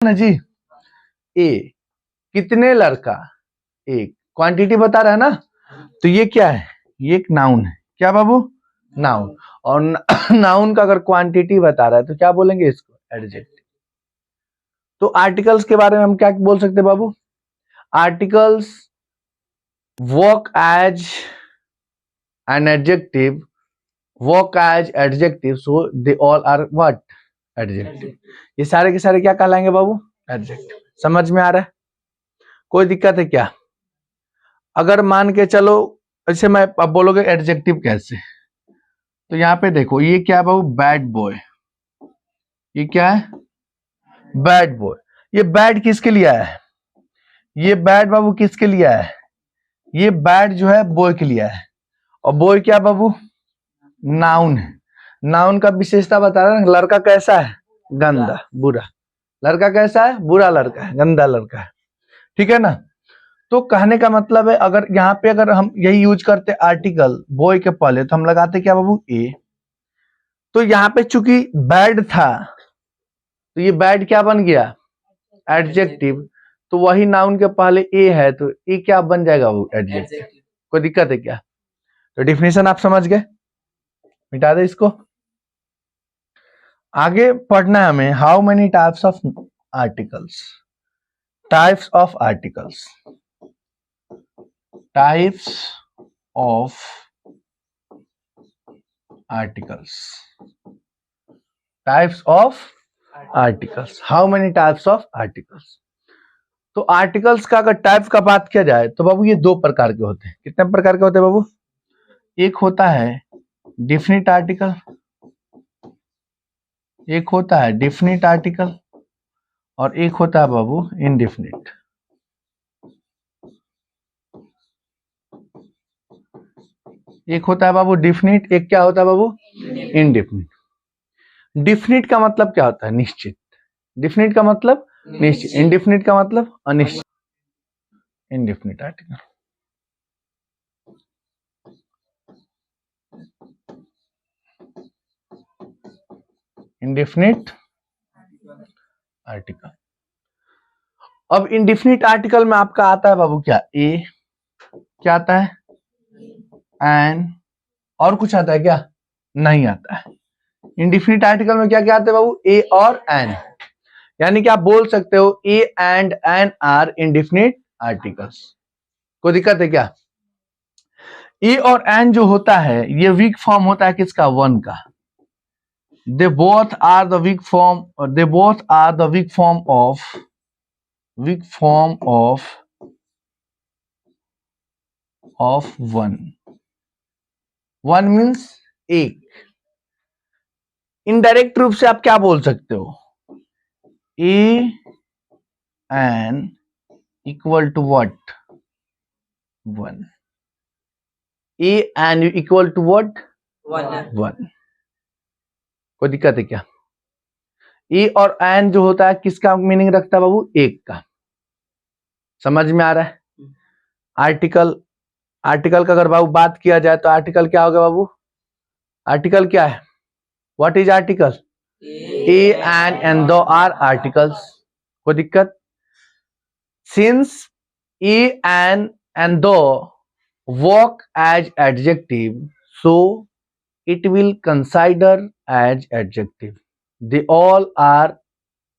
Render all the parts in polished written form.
ना जी, ए कितने लड़का, एक क्वांटिटी बता रहा है ना, तो ये क्या है, ये एक नाउन है। क्या बाबू, नाउन। और नाउन का अगर क्वांटिटी बता रहा है तो क्या बोलेंगे इसको, एडजेक्टिव। तो आर्टिकल्स के बारे में हम क्या बोल सकते हैं बाबू, articles work as an adjective, work as adjective, so they all are what, adjective. ये सारे के सारे क्या कहलाएंगे बाबू, एडजेक्टिव। समझ में आ रहा है, कोई दिक्कत है क्या? अगर मान के चलो, ऐसे मैं अब बोलोगे एडजेक्टिव कैसे, तो यहाँ पे देखो ये क्या है बाबू, बैड बॉय। ये क्या है, बैड बॉय। ये बैड किसके लिए आया है, ये बैड बाबू किसके लिए आया है, ये बैड जो है बॉय के लिए आया है। और बॉय क्या बाबू, नाउन है। नाउन का विशेषता बता रहा है, लड़का कैसा है, गंदा, बुरा। लड़का कैसा है, बुरा लड़का है, गंदा लड़का है, ठीक है ना। तो कहने का मतलब है, अगर यहाँ पे अगर हम यही यूज करते आर्टिकल बॉय के पहले, तो हम लगाते क्या बाबू, ए। तो यहाँ पे चूंकि बैड था, तो ये बैड क्या बन गया, एडजेक्टिव। तो वही नाउन के पहले ए है, तो ए क्या बन जाएगा, वो एडजेक्टिव। कोई दिक्कत है क्या? तो डिफिनेशन आप समझ गए, मिटा दे इसको। आगे पढ़ना है हमें, how many types of articles, types of articles, types of articles, types of articles, how many types of articles. तो आर्टिकल्स का अगर टाइप्स का बात किया जाए तो बाबू ये दो प्रकार के होते हैं। कितने प्रकार के होते हैं बाबू, एक होता है डिफिनिट आर्टिकल, एक होता है डिफिनिट आर्टिकल, और एक होता है बाबू इनडिफिनिट। एक होता है बाबू डिफिनिट, एक क्या होता है बाबू, इनडिफिनिट। डिफिनिट का मतलब क्या होता है, निश्चित। डिफिनिट का मतलब निश्चित, इनडिफिनिट का मतलब अनिश्चित। Indefinite article, indefinite article. अब इनडिफिनिट आर्टिकल में आपका आता है बाबू क्या, ए, क्या आता है, एन, और कुछ आता है क्या, नहीं आता है। इनडिफिनिट आर्टिकल में क्या क्या आता है बाबू, ए और एन। यानी कि आप बोल सकते हो A and an are indefinite articles. कोई दिक्कत है क्या? ए और एन जो होता है ये वीक फॉर्म होता है किसका, वन का। They both are the weak form, they both are the weak form of, weak form of one. One means एक। इनडायरेक्ट रूप से आप क्या बोल सकते हो, A N equal to what, one. A N equal to what, one. कोई दिक्कत है क्या? ए और एन जो होता है किसका मीनिंग रखता है बाबू, एक का। समझ में आ रहा है? आर्टिकल, आर्टिकल का अगर बाबू बात किया जाए तो आर्टिकल क्या होगा बाबू, आर्टिकल क्या है, what is article, A an दो आर आर्टिकल्स। कोई दिक्कत? सिंस ए एन दो work as adjective, so it will consider as adjective. They all are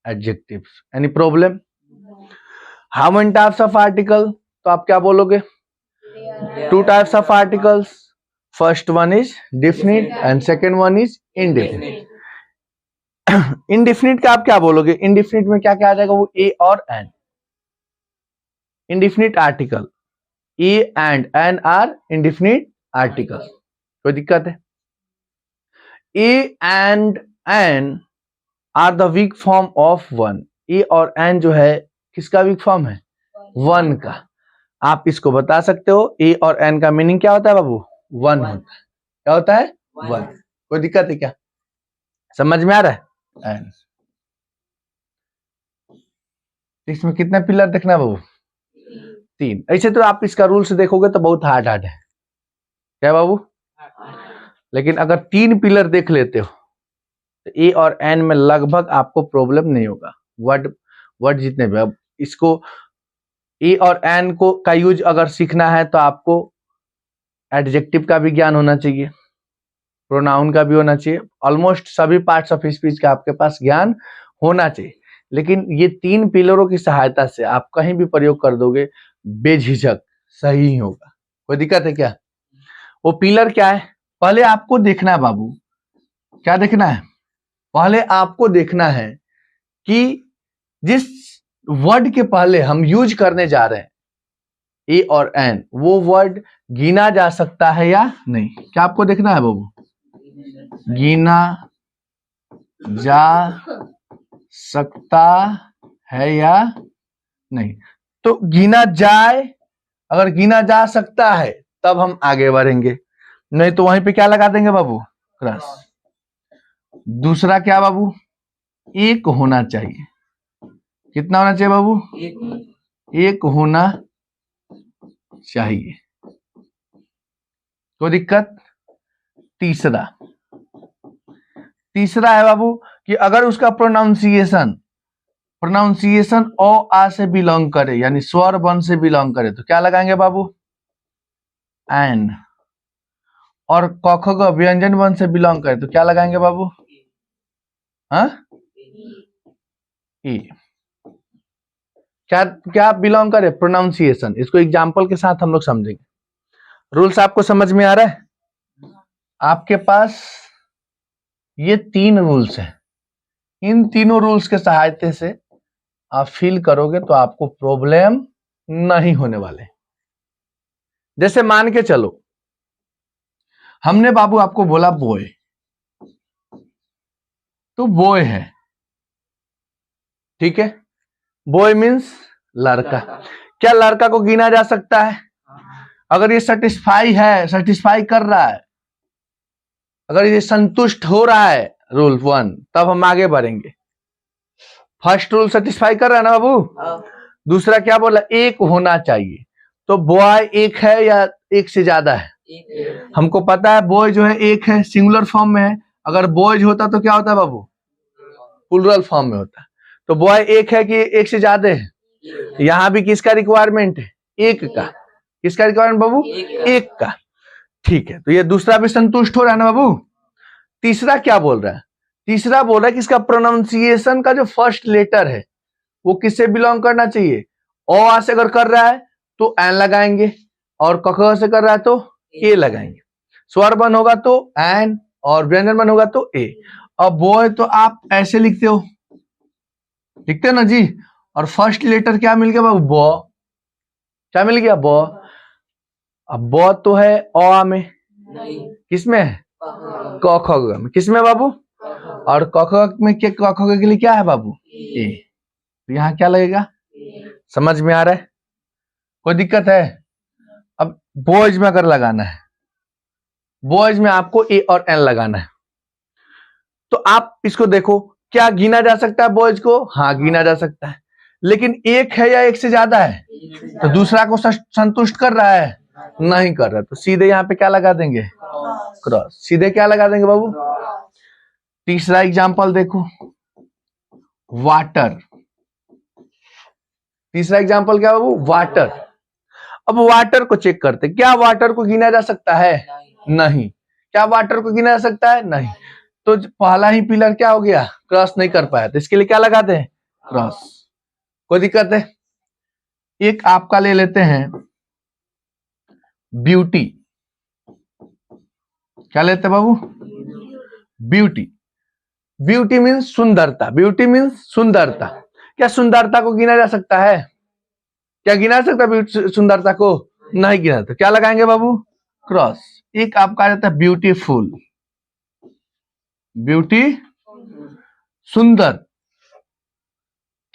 adjectives. Any problem? How many types of article? तो आप क्या बोलोगे, two types of articles. First one is definite and second one is indefinite. indefinite का आप क्या बोलोगे, indefinite में क्या क्या आ जाएगा, वो a और n। indefinite article, a and n are indefinite articles. कोई दिक्कत है? A and n are the weak form of one. A और एन जो है किसका वीक फॉर्म है, वन का। आप इसको बता सकते हो ए और एन का मीनिंग क्या होता है बाबू, वन होता है। क्या होता है, वन। कोई दिक्कत है क्या? समझ में आ रहा है? एन इसमें कितना पिलर देखना है बाबू, तीन। ऐसे तो आप इसका रूल से देखोगे तो बहुत हार्ड हार्ड है, क्या बाबू? लेकिन अगर तीन पिलर देख लेते हो तो ए और एन में लगभग आपको प्रॉब्लम नहीं होगा। वर्ड वर्ड जितने भी। अब इसको ए और एन को का यूज अगर सीखना है तो आपको एडजेक्टिव का भी ज्ञान होना चाहिए, प्रोनाउन का भी होना चाहिए, ऑलमोस्ट सभी पार्ट्स ऑफ स्पीच का आपके पास ज्ञान होना चाहिए। लेकिन ये 3 पिलरों की सहायता से आप कहीं भी प्रयोग कर दोगे बेझिझक सही ही होगा। कोई दिक्कत है क्या? वो पिलर क्या है? पहले आपको देखना है बाबू, क्या देखना है? पहले आपको देखना है कि जिस वर्ड के पहले हम यूज करने जा रहे हैं ए और एन, वो वर्ड गिना जा सकता है या नहीं। क्या आपको देखना है बाबू? गिना जा सकता है या नहीं। तो गिना जाए, अगर गिना जा सकता है तब हम आगे बढ़ेंगे, नहीं तो वहीं पे क्या लगा देंगे बाबू? क्रॉस। दूसरा क्या बाबू? एक होना चाहिए। कितना होना चाहिए बाबू? एक होना चाहिए। कोई दिक्कत? तीसरा है बाबू कि अगर उसका प्रोनाउंसिएशन ओ आ से बिलोंग करे, यानी स्वर वर्ण से बिलोंग करे, तो क्या लगाएंगे बाबू? एन। और क ख ग व्यंजन वर्ण से बिलोंग करे तो क्या लगाएंगे बाबू? हाँ, ई। क्या क्या बिलोंग करे? प्रोनाउंसिएशन। इसको एग्जाम्पल के साथ हम लोग समझेंगे। रूल्स आपको समझ में आ रहा है? आपके पास ये 3 रूल्स हैं। इन तीनों रूल्स के सहायता से आप फील करोगे तो आपको प्रॉब्लम नहीं होने वाले। जैसे मान के चलो हमने बाबू आपको बोला बॉय, तो बॉय है, ठीक है? बॉय मीन्स लड़का। क्या लड़का को गिना जा सकता है? अगर ये सेटिस्फाई कर रहा है, अगर ये संतुष्ट हो रहा है रूल 1, तब हम आगे बढ़ेंगे। फर्स्ट रूल सेटिस्फाई कर रहा है ना बाबू? दूसरा क्या बोला? एक होना चाहिए। तो बॉय एक है या एक से ज्यादा है? हमको पता है बॉय जो है एक है, सिंगुलर फॉर्म में है। अगर बॉयज होता तो क्या होता है बाबू? प्लूरल फॉर्म में होता। तो बॉय एक है कि एक से ज्यादा है? यहां भी किसका रिक्वायरमेंट है? एक का। किसका रिक्वायरमेंट बाबू? एक का। ठीक है, तो ये दूसरा भी संतुष्ट हो रहा है ना बाबू? तीसरा क्या बोल रहा है? तीसरा बोल रहा है कि इसका प्रोनाउंसिएशन का जो फर्स्ट लेटर है वो किससे बिलोंग करना चाहिए? ओ आ से अगर कर रहा है तो एन लगाएंगे, और क ख से कर रहा है तो ए लगाएंगे। स्वर बन होगा तो एन, और व्यंजन बन होगा तो ए। अब बॉय तो आप ऐसे लिखते हो, ना जी? और फर्स्ट लेटर क्या मिल गया बाबू? बॉ। क्या मिल गया? बॉ। अब बॉ तो है ओ में, किसमें है? क ख ग में। किसमें बाबू? और क ख में क ख के लिए क्या है बाबू? ए। तो यहाँ क्या लगेगा? समझ में आ रहा है? कोई दिक्कत है? अब बॉयज में अगर लगाना है, बॉयज में आपको ए और एन लगाना है, तो आप इसको देखो, क्या गिना जा सकता है बॉयज को? हाँ, गिना जा सकता है। लेकिन एक है या एक से ज्यादा है? तो दूसरा को संतुष्ट कर रहा है? नहीं कर रहा। तो सीधे यहाँ पे क्या लगा देंगे? क्रॉस। सीधे क्या लगा देंगे बाबू? तीसरा एग्जाम्पल देखो, वाटर। तीसरा एग्जाम्पल क्या बाबू? वाटर। अब वाटर को चेक करते, क्या वाटर को गिना जा सकता है? नहीं। क्या वाटर को गिना जा सकता है? नहीं। तो पहला ही पिलर क्या हो गया? क्रॉस नहीं कर पाया, तो इसके लिए क्या लगाते हैं? क्रॉस। कोई दिक्कत है? एक आपका ले लेते हैं ब्यूटी। क्या लेते हैं बाबू? ब्यूटी। ब्यूटी मीन्स सुंदरता। ब्यूटी मीन्स सुंदरता। क्या सुंदरता को गिना जा सकता है? क्या गिना सकता है सुंदरता को? नहीं गिना। तो क्या लगाएंगे बाबू? क्रॉस। एक आपका आ जाता है ब्यूटीफुल। ब्यूटी, सुंदर।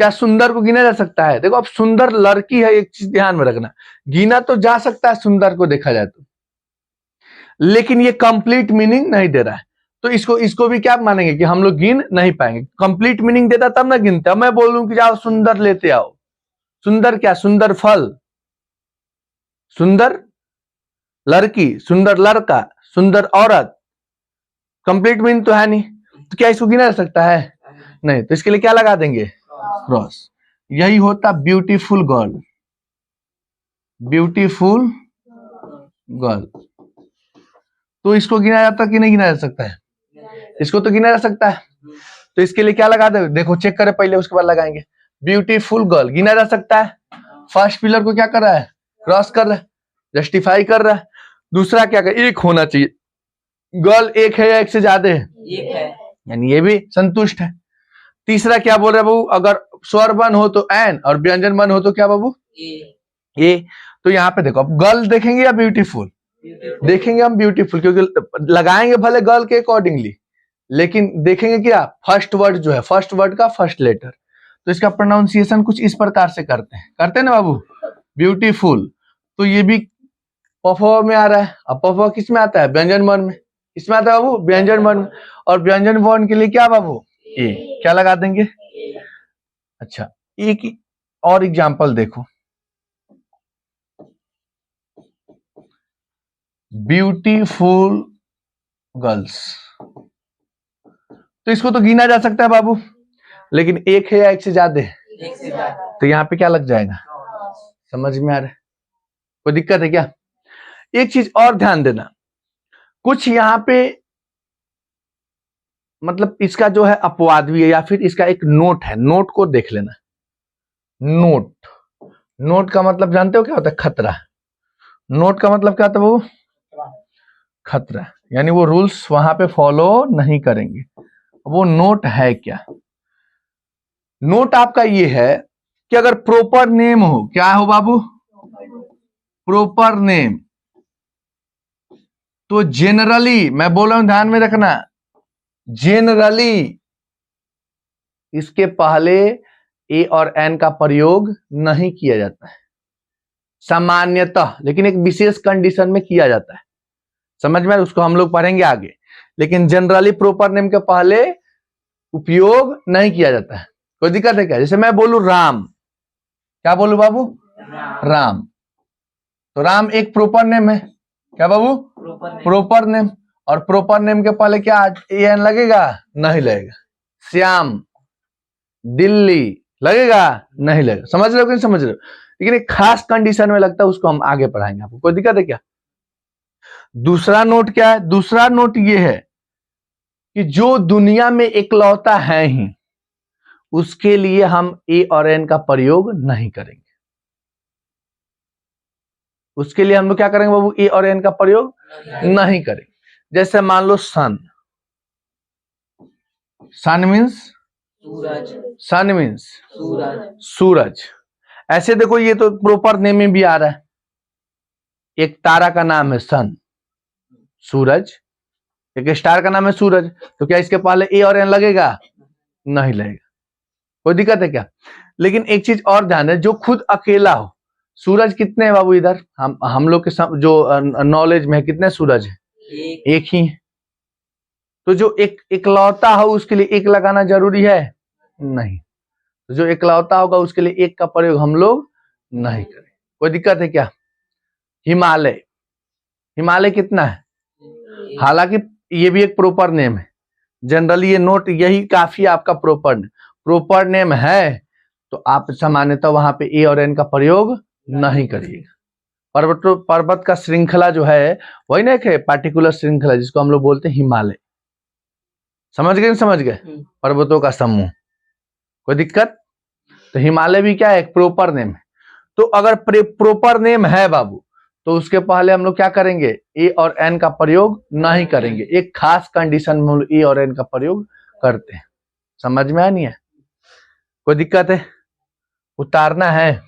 क्या सुंदर को गिना जा सकता है? देखो, अब सुंदर लड़की है, एक चीज ध्यान में रखना, गिना तो जा सकता है सुंदर को देखा जाए तो, लेकिन ये कंप्लीट मीनिंग नहीं दे रहा है। तो इसको भी क्या मानेंगे कि हम लोग गिन नहीं पाएंगे। कंप्लीट मीनिंग देता तब ना गिनते। अब मैं बोलूं कि जाओ सुंदर लेते आओ, सुंदर क्या? सुंदर फल, सुंदर लड़की, सुंदर लड़का, सुंदर औरत, कंप्लीट मीनिंग तो है नहीं। तो क्या इसको गिना जा सकता है? नहीं। तो इसके लिए क्या लगा देंगे? क्रॉस। यही होता ब्यूटीफुल गर्ल, ब्यूटीफुल गर्ल। तो इसको गिना जाता कि नहीं गिना जा सकता है? इसको तो गिना जा सकता है। तो इसके लिए क्या लगा दे, देखो चेक करें पहले, उसके बाद लगाएंगे। ब्यूटीफुल गर्ल गिना जा सकता है। फर्स्ट पिलर को क्या कर रहा है? क्रॉस कर रहा है, जस्टिफाई कर रहा है। दूसरा क्या कर, एक होना चाहिए। गर्ल एक है या एक से ज्यादा है? एक है, यानी ये भी संतुष्ट है। तीसरा क्या बोल रहा है बाबू? अगर स्वर वन हो तो एन और व्यंजन वन हो तो क्या बाबू? ए। तो यहाँ पे देखो, अब गर्ल देखेंगे या ब्यूटीफुल? देखेंगे हम ब्यूटीफुल, क्योंकि लगाएंगे भले गर्ल के अकॉर्डिंगली, लेकिन देखेंगे क्या? फर्स्ट वर्ड जो है, फर्स्ट वर्ड का फर्स्ट लेटर। तो इसका प्रोनाउंसिएशन कुछ इस प्रकार से करते हैं ना बाबू, ब्यूटीफुल। तो ये भी पफवा में आ रहा है। अब पफवा किस में आता है? व्यंजन वर्ण में। इसमें आता है बाबू व्यंजन वर्ण, और व्यंजन वर्ण के लिए क्या बाबू? ए। क्या लगा देंगे? अच्छा, एक और एग्जांपल देखो, ब्यूटीफुल गर्ल्स। तो इसको तो गिना जा सकता है बाबू, लेकिन एक है या एक से ज्यादा है? एक से ज्यादा। तो यहाँ पे क्या लग जाएगा? समझ में आ रहा है? कोई दिक्कत है क्या? एक चीज और ध्यान देना, कुछ यहाँ पे मतलब इसका जो है अपवाद भी है, या फिर इसका एक नोट है। नोट को देख लेना। नोट, नोट का मतलब जानते हो क्या होता है? खतरा। नोट का मतलब क्या होता है वो? खतरा, यानी वो रूल्स वहां पे फॉलो नहीं करेंगे। वो नोट है क्या? नोट आपका ये है कि अगर प्रॉपर नेम हो, क्या हो बाबू? Proper name. तो जेनरली, मैं बोल रहा हूं ध्यान में रखना, जेनरली इसके पहले ए और एन का प्रयोग नहीं किया जाता है, सामान्यतः, लेकिन एक विशेष कंडीशन में किया जाता है। समझ में? उसको हम लोग पढ़ेंगे आगे। लेकिन जनरली प्रॉपर नेम के पहले उपयोग नहीं किया जाता है। कोई दिक्कत है क्या? जैसे मैं बोलूं राम, क्या बोलूं बाबू? राम। तो राम एक प्रॉपर नेम है, क्या बाबू? Proper name. और प्रॉपर नेम के पहले क्या एन लगेगा? नहीं लगेगा। श्याम, दिल्ली लगेगा? नहीं लगेगा। समझ रहे हो कि नहीं समझ रहे हो? लेकिन एक खास कंडीशन में लगता है, उसको हम आगे पढ़ाएंगे आपको। कोई दिक्कत है क्या? दूसरा नोट क्या है? दूसरा नोट ये है कि जो दुनिया में इकलौता है ही, उसके लिए हम ए और एन का प्रयोग नहीं करेंगे। उसके लिए हम लोग क्या करेंगे बाबू? ए और एन का प्रयोग नहीं करेंगे। जैसे मान लो सन, सन मीन्स सूरज, सन मीन्स सूरज, सूरज। ऐसे देखो, ये तो प्रॉपर नेम में भी आ रहा है। एक तारा का नाम है सन, सूरज। एक स्टार का नाम है सूरज। तो क्या इसके पहले ए और एन लगेगा? नहीं लगेगा। कोई दिक्कत है क्या? लेकिन एक चीज और ध्यान है, जो खुद अकेला हो। सूरज कितने हैं बाबू इधर? हम लोग के जो नॉलेज में है, कितने सूरज है? एक ही है। तो जो एक इकलौता हो उसके लिए एक लगाना जरूरी है? नहीं। तो जो इकलौता होगा उसके लिए एक का प्रयोग हम लोग नहीं करें। कोई दिक्कत है क्या? हिमालय, हिमालय कितना है? हालांकि ये भी एक प्रॉपर नेम है। जनरली ये नोट यही काफी आपका प्रॉपर नेम है, तो आप सामान्यतः वहां पे ए और एन का प्रयोग नहीं करिएगा। पर्वत का श्रृंखला जो है, वही ना एक है पार्टिकुलर श्रृंखला, जिसको हम लोग बोलते हैं हिमालय। समझ गए? समझ गए? पर्वतों का समूह। कोई दिक्कत? तो हिमालय भी क्या है? एक प्रॉपर नेम है। तो अगर प्रॉपर नेम है बाबू, तो उसके पहले हम लोग क्या करेंगे? ए और एन का प्रयोग नहीं करेंगे। एक खास कंडीशन में हम लोग ए और एन का प्रयोग करते हैं। समझ में आ नहीं है? कोई दिक्कत है? उतारना है?